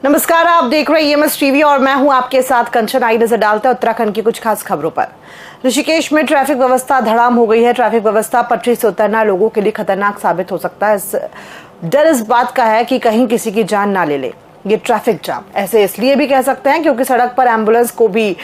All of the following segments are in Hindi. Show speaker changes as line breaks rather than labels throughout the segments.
नमस्कार, आप देख रहे हैं ईएमएस टीवी और मैं हूं आपके साथ कंचन। आई नजर डालते हैं उत्तराखंड की कुछ खास खबरों पर। ऋषिकेश में ट्रैफिक व्यवस्था धड़ाम हो गई है। ट्रैफिक व्यवस्था पटरी से उतरना लोगों के लिए खतरनाक साबित हो सकता है। डर इस बात का है कि कहीं किसी की जान ना ले ये ट्रैफिक जाम। ऐसे इसलिए भी कह सकते हैं क्योंकि सड़क पर एम्बुलेंस को भी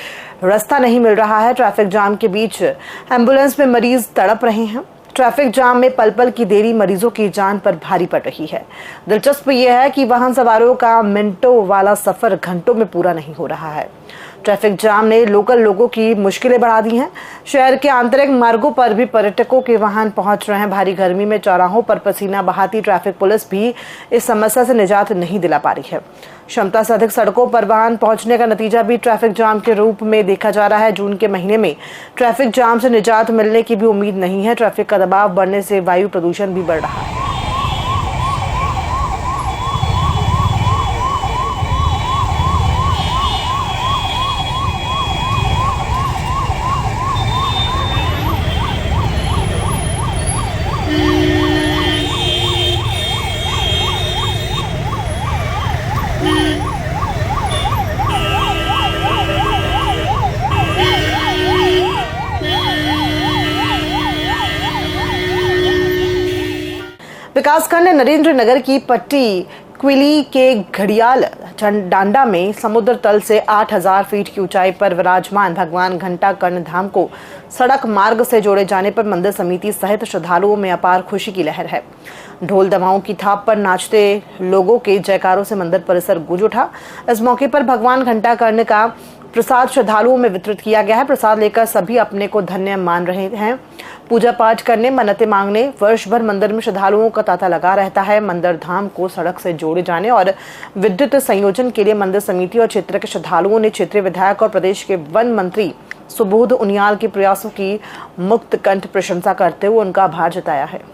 रास्ता नहीं मिल रहा है। ट्रैफिक जाम के बीच एम्बुलेंस में मरीज तड़प रहे हैं। ट्रैफिक जाम में पल पल की देरी मरीजों की जान पर भारी पड़ रही है। दिलचस्प यह है कि वाहन सवारों का मिनटों वाला सफर घंटों में पूरा नहीं हो रहा है। ट्रैफिक जाम ने लोकल लोगों की मुश्किलें बढ़ा दी हैं। शहर के आंतरिक मार्गों पर भी पर्यटकों के वाहन पहुंच रहे हैं। भारी गर्मी में चौराहों पर पसीना बहाती ट्रैफिक पुलिस भी इस समस्या से निजात नहीं दिला पा रही है। क्षमता से अधिक सड़कों पर वाहन पहुंचने का नतीजा भी ट्रैफिक जाम के रूप में देखा जा रहा है। जून के महीने में ट्रैफिक जाम से निजात मिलने की भी उम्मीद नहीं है। ट्रैफिक का दबाव बढ़ने से वायु प्रदूषण भी बढ़ रहा है। विकासखंड नरेंद्र नगर की पट्टी क्विली के घड़ियाल डांडा में समुद्र तल से 8000 फीट की ऊंचाई पर विराजमान भगवान घंटा कर्ण धाम को सड़क मार्ग से जोड़े जाने पर मंदिर समिति सहित श्रद्धालुओं में अपार खुशी की लहर है। ढोल दमाओं की थाप पर नाचते लोगों के जयकारों से मंदिर परिसर गूंज उठा। इस मौके पर भगवान घंटा कर्ण का प्रसाद श्रद्धालुओं में वितरित किया गया है। प्रसाद लेकर सभी अपने को धन्य मान रहे हैं। पूजा पाठ करने, मन्नतें मांगने वर्ष भर मंदिर में श्रद्धालुओं का तांता लगा रहता है। मंदिर धाम को सड़क से जोड़े जाने और विद्युत संयोजन के लिए मंदिर समिति और क्षेत्र के श्रद्धालुओं ने क्षेत्रीय विधायक और प्रदेश के वन मंत्री सुबोध उनियाल के प्रयासों की मुक्त कंठ प्रशंसा करते हुए उनका आभार जताया है।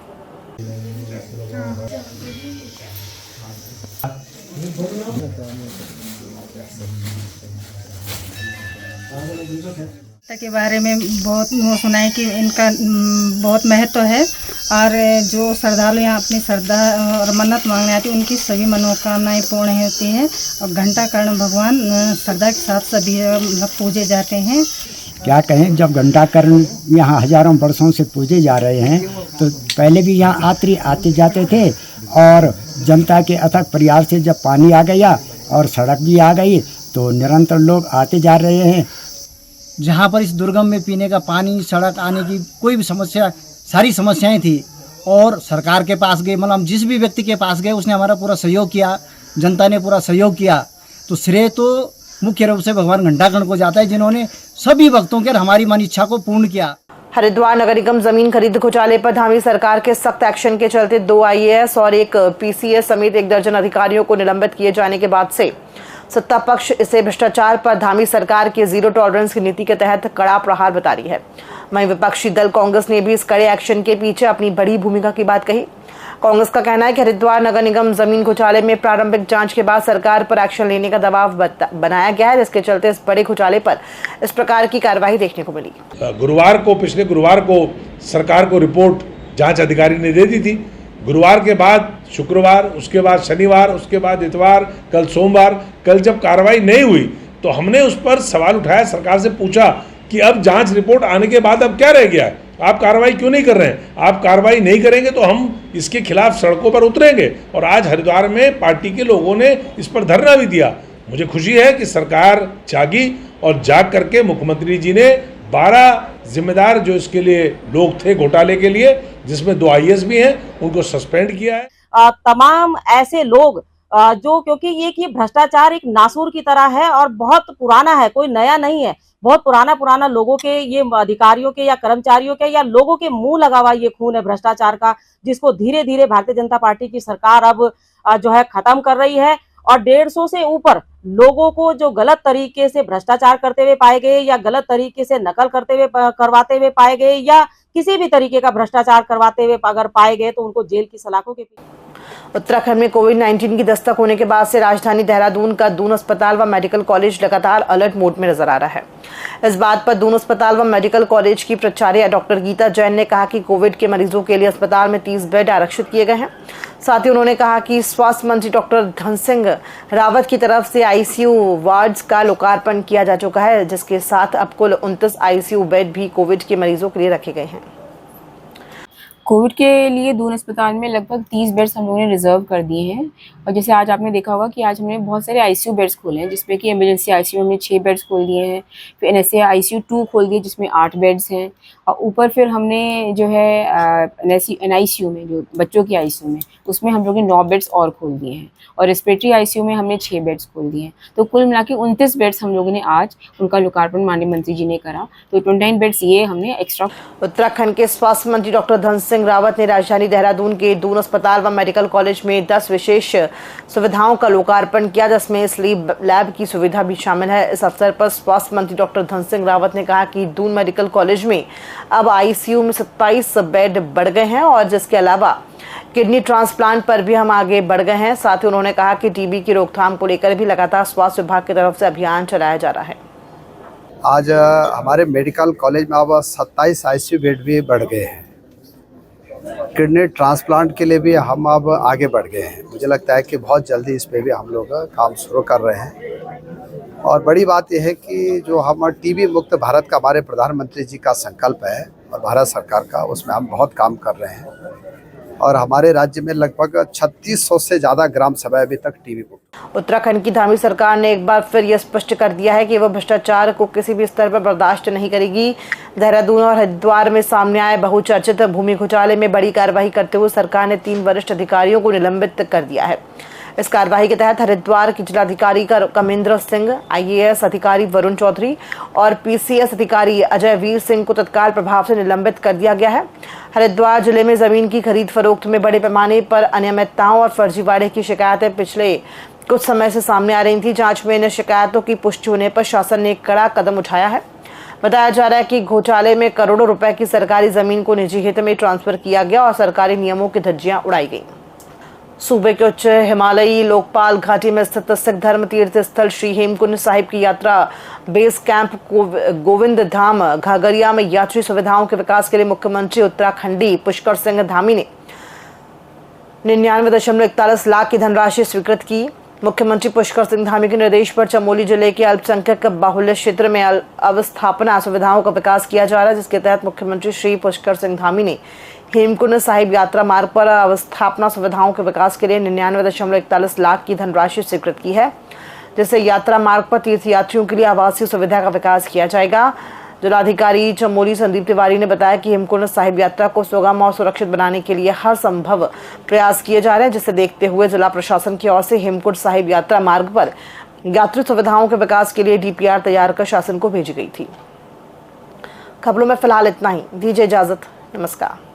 के बारे में बहुत सुना है कि इनका बहुत महत्व है और जो श्रद्धालु यहाँ अपनी श्रद्धा और मन्नत मांगने आते हैं उनकी सभी मनोकामनाएं पूर्ण होती हैं। और घंटा कर्ण भगवान श्रद्धा के साथ सभी पूजे जाते हैं।
क्या कहें, जब घंटा कर्ण यहाँ हजारों वर्षों से पूजे जा रहे हैं तो पहले भी यहाँ आते जाते थे और जनता के अथक प्रयास से जब पानी आ गया और सड़क भी आ गई तो निरंतर लोग आते जा रहे हैं।
जहाँ पर इस दुर्गम में पीने का पानी, सड़क आने की कोई भी समस्या, सारी समस्याएं थी और सरकार के पास गए, मतलब जिस भी व्यक्ति के पास गए उसने हमारा पूरा सहयोग किया, जनता ने पूरा सहयोग किया। तो श्रेय तो मुख्य रूप से भगवान घंटाकर्ण को जाता है जिन्होंने सभी भक्तों के हमारी मन इच्छा को पूर्ण किया।
हरिद्वार नगर निगम जमीन खरीद घोटाले पर धामी सरकार के सख्त एक्शन के चलते 2 आईएएस और 1 पीसीएस समेत 1 दर्जन अधिकारियों को निलंबित किए जाने के बाद से सत्ता पक्ष इसे भ्रष्टाचार पर धामी सरकार की जीरो टॉलरेंस की नीति के तहत कड़ा प्रहार बता रही है। वहीं विपक्षी दल कांग्रेस ने भी इस कड़े एक्शन के पीछे अपनी बड़ी भूमिका की बात कही। कांग्रेस का कहना है कि हरिद्वार नगर निगम जमीन घोटाले में प्रारंभिक जांच के बाद सरकार पर एक्शन लेने का दबाव बनाया गया है, जिसके चलते इस बड़े घोटाले पर इस प्रकार की कार्रवाई देखने को मिली।
पिछले गुरुवार को सरकार को रिपोर्ट जांच अधिकारी ने दे दी थी। गुरुवार के बाद शुक्रवार, उसके बाद शनिवार, उसके बाद इतवार, कल सोमवार, कल जब कार्रवाई नहीं हुई तो हमने उस पर सवाल उठाया, सरकार से पूछा कि अब जांच रिपोर्ट आने के बाद अब क्या रह गया है, आप कार्रवाई क्यों नहीं कर रहे हैं? आप कार्रवाई नहीं करेंगे तो हम इसके खिलाफ सड़कों पर उतरेंगे। और आज हरिद्वार में पार्टी के लोगों ने इस पर धरना भी दिया। मुझे खुशी है कि सरकार जागी और जाग करके मुख्यमंत्री जी ने 12 जिम्मेदार जो इसके लिए लोग थे घोटाले के लिए, जिसमें 2 आईएएस भी हैं, उनको सस्पेंड किया है।
तमाम ऐसे लोग जो, क्योंकि ये भ्रष्टाचार एक नासूर की तरह है और बहुत पुराना है, कोई नया नहीं है। बहुत पुराना लोगों के, ये अधिकारियों के या कर्मचारियों के या लोगों के मुंह लगा हुआ ये खून है भ्रष्टाचार का, जिसको धीरे धीरे भारतीय जनता पार्टी की सरकार अब जो है खत्म कर रही है। और 150 से ऊपर लोगों को जो गलत तरीके से भ्रष्टाचार करते हुए पाए गए या गलत तरीके से नकल करवाते हुए पाए गए या किसी भी तरीके का भ्रष्टाचार करवाते हुए अगर पाए गए तो उनको जेल की सलाखों के पीछे।
उत्तराखंड में कोविड-19 की दस्तक होने के बाद से राजधानी देहरादून का दून अस्पताल व मेडिकल कॉलेज लगातार अलर्ट मोड में नजर आ रहा है। इस बात पर दून अस्पताल व मेडिकल कॉलेज की प्राचार्य डॉक्टर गीता जैन ने कहा कि कोविड के मरीजों के लिए अस्पताल में 30 बेड आरक्षित किए गए हैं। साथ ही उन्होंने कहा कि स्वास्थ्य मंत्री डॉक्टर धन सिंह रावत की तरफ से आईसीयू वार्ड्स का लोकार्पण किया जा चुका है, जिसके साथ अब कुल 29 आईसीयू बेड भी कोविड के मरीजों के लिए रखे गए हैं।
कोविड के लिए दून अस्पताल में लगभग 30 बेड्स हम लोगों ने रिजर्व कर दिए हैं। और जैसे आज आपने देखा होगा कि आज हमने बहुत सारे आईसीयू बेड्स खोले हैं, जिसमें कि इमरजेंसी आईसीयू में हमने 6 बेड्स खोल दिए हैं, फिर एनएसए आईसीयू 2 खोल दिए जिसमें 8 बेड्स हैं, और ऊपर फिर हमने जो है एनआईसीयू में, जो बच्चों की आईसीयू में, उसमें हम लोगों ने 9 बेड्स और खोल दिए हैं, और रेस्पिरेटरी आईसीयू में हमने 6 बेड्स खोल दिए हैं। तो कुल मिला के 29 बेड्स हम लोगों ने आज उनका लोकार्पण माननीय मंत्री जी ने करा। तो 29 बेड्स ये हमने एक्स्ट्रा।
उत्तराखंड के स्वास्थ्य मंत्री डॉक्टर धन सिंह रावत ने राजधानी देहरादून के दून अस्पताल व मेडिकल कॉलेज में 10 विशेष सुविधाओं का लोकार्पण किया, जिसमें स्लीप लैब की सुविधा भी शामिल है। इस अवसर पर स्वास्थ्य मंत्री डॉक्टर धन सिंह रावत ने कहा कि दून मेडिकल कॉलेज में अब आईसीयू में 27 बेड बढ़ गए हैं और जिसके अलावा किडनी ट्रांसप्लांट पर भी हम आगे बढ़ गए हैं। साथ ही उन्होंने कहा कि टीबी की रोकथाम को लेकर भी लगातार स्वास्थ्य विभाग की तरफ से अभियान चलाया जा रहा है।
आज हमारे मेडिकल कॉलेज में अब 27 आईसीयू बेड भी बढ़ गए हैं। किडनी ट्रांसप्लांट के लिए भी हम अब आगे बढ़ गए हैं। मुझे लगता है कि बहुत जल्दी इस पे भी हम लोग काम शुरू कर रहे हैं। और बड़ी बात यह है कि जो हम टीबी मुक्त भारत का हमारे प्रधानमंत्री जी का संकल्प है और भारत सरकार का, उसमें हम बहुत काम कर रहे हैं। और हमारे राज्य में लगभग 3600 से ज़्यादा ग्राम सभा अभी तक टीबी मुक्त।
उत्तराखंड की धामी सरकार ने एक बार फिर यह स्पष्ट कर दिया है कि वह भ्रष्टाचार को किसी भी स्तर पर बर्दाश्त नहीं करेगी। देहरादून और हरिद्वार में सामने आए बहुचर्चित भूमि घोटाले में बड़ी कार्रवाई करते हुए सरकार ने 3 वरिष्ठ अधिकारियों को निलंबित कर दिया है। इस कार्रवाई के तहत हरिद्वार के जिलाधिकारी कमेंद्र सिंह, आईएएस अधिकारी वरुण चौधरी और पीसीएस अधिकारी अजय वीर सिंह को तत्काल प्रभाव से निलंबित कर दिया गया है। हरिद्वार जिले में जमीन की खरीद फरोख्त में बड़े पैमाने पर अनियमितताओं और फर्जीवाड़े की शिकायतें पिछले कुछ समय से सामने आ रही थी। जांच में इन शिकायतों की पुष्टि होने पर शासन ने एक कड़ा कदम उठाया है। बताया जा रहा है कि घोटाले में करोड़ों रुपए की सरकारी जमीन को निजी हित में ट्रांसफर किया गया और सरकारी नियमों की धज्जियां उड़ाई गई। सूबे के उच्च हिमालयी लोकपाल घाटी में स्थित सिख धर्म तीर्थ स्थल श्री हेमकुंड साहिब की यात्रा बेस कैंप गोविंद धाम घाघरिया में यात्री सुविधाओं के विकास के लिए मुख्यमंत्री उत्तराखंडी पुष्कर सिंह धामी ने 99.41 लाख की धनराशि स्वीकृत की। मुख्यमंत्री पुष्कर सिंह धामी के निर्देश पर चमोली जिले के अल्पसंख्यक बाहुल्य क्षेत्र में अवस्थापना सुविधाओं का विकास किया जा रहा है, जिसके तहत मुख्यमंत्री श्री पुष्कर सिंह धामी ने हेमकुंड साहिब यात्रा मार्ग पर अवस्थापना सुविधाओं के विकास के लिए 99.41 लाख की धनराशि स्वीकृत की है, जिससे यात्रा मार्ग पर तीर्थयात्रियों के लिए आवासीय सुविधा का विकास किया जाएगा। जिलाधिकारी चमोली संदीप तिवारी ने बताया कि हेमकुंड साहिब यात्रा को सुगम और सुरक्षित बनाने के लिए हर संभव प्रयास किए जा रहे हैं, जिसे देखते हुए जिला प्रशासन की ओर से हेमकुंड साहिब यात्रा मार्ग पर यात्री सुविधाओं के विकास के लिए डीपीआर तैयार कर शासन को भेजी गई थी। खबरों में फिलहाल इतना ही। दीजिए इजाजत। नमस्कार।